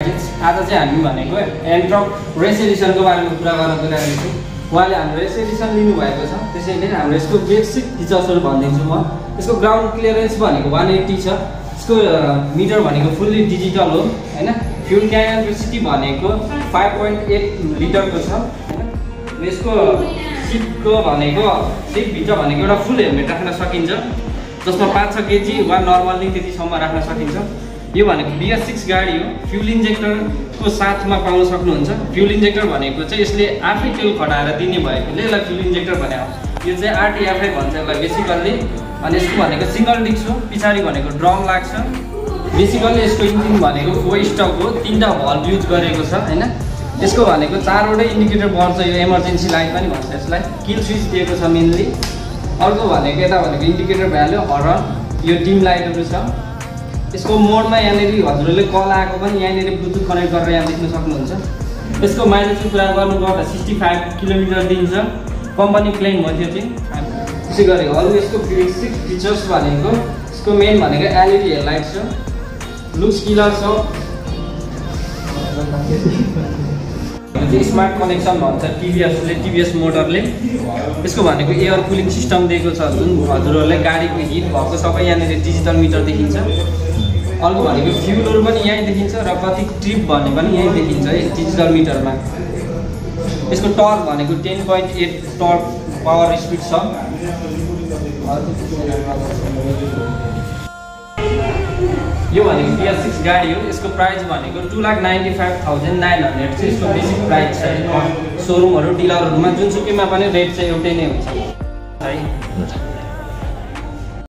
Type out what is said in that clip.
Guys. आज चाहिँ हामी भनेको एन्ट्रक रेस एडिसनको बारेमा कुरा गर्न गइरहेको छु। उहाँले हाम्रो रेस एडिसन लिनुभएको छ, त्यसैले हाम्रो यसको बेसिक फिचर्सहरू भनिदिन्छु म। यसको ग्राउन्ड क्लियरेन्स भनेको 180 छ। यसको मिटर भनेको फुल्ली डिजिटल हो हैन। फ्युल क्यापेसिटी भनेको 5.8 लिटरको छ हैन। यसको सिटको भनेको सिटभित्र भनेको एउटा फुल हेलमेट राख्न सकिन्छ, जसमा 5-6 केजी वा नर्मल्ली त्यतिसम्म राख्न सकिन्छ। यो भनेको BS6 गाडी हो। फ्युल इन्जेक्टरको साथमा पाउन सक्नुहुन्छ। फ्युल इन्जेक्टर भनेको चाहिँ यसले आफै तेल खटाएर दिने भएकोले यसलाई फ्युल इन्जेक्टर भनेको। यो चाहिँ RTFI भन्छ यसलाई बेसिकल्ली। अनि यसको भनेको सिङ्गल डिस्क हो। पछाडि भनेको ड्रम लाग्छ। बेसिकल्ली यसको इन्जिन भनेको 4 स्टक हो, 3टा भल्भ युज गरेको छ हैन। यसको भनेको 4वटै इन्डिकेटर बल्ब छ। यो इमर्जेन्सी लाइट पनि भन्छ यसलाई। किल स्विच दिएको छ मेनली। अर्को भनेको यता भनेको इन्डिकेटर भ्याल्यु, हर्न, यो डिम लाइटहरू छ। यसको मोडमा यहाँनिर हजुरहरूले कल आएको पनि यहाँनिर ब्लुटुथ कनेक्ट गरेर यहाँ देख्न सक्नुहुन्छ। यसको माइलेजको कुरा गर्नुपर्दा 65 किलोमिटर दिन्छ। कम्पनी क्लेम हो त्यो चाहिँ। त्यसै गरी अरू यसको बेसिक फिचर्स भनेको यसको मेन भनेको LED हेडलाइट छ, लुक्स किलर छ, स्मार्ट कनेक्सन भन्छ टिभीएस मोटरले। यसको भनेको एयर कुलिङ सिस्टम दिएको छ, जुन हजुरहरूलाई गाडीको हिट भएको सबै यहाँनिर डिजिटल मिटर देखिन्छ। अर्को भनेको फ्युलहरू पनि यहीँ देखिन्छ र कति ट्रिप भन्ने पनि यहीँ देखिन्छ है डिजिटल मिटरमा। यसको टर्क भनेको 10.8 टर्क पावर स्पिड छ। यो भनेको BS6 गाडी हो। यसको प्राइस भनेको 2,95,900 चाहिँ यसको बेसिक प्राइस छ। सोरुमहरू डिलरहरूमा जुनसुकैमा पनि रेट चाहिँ एउटै नै हुन्छ है।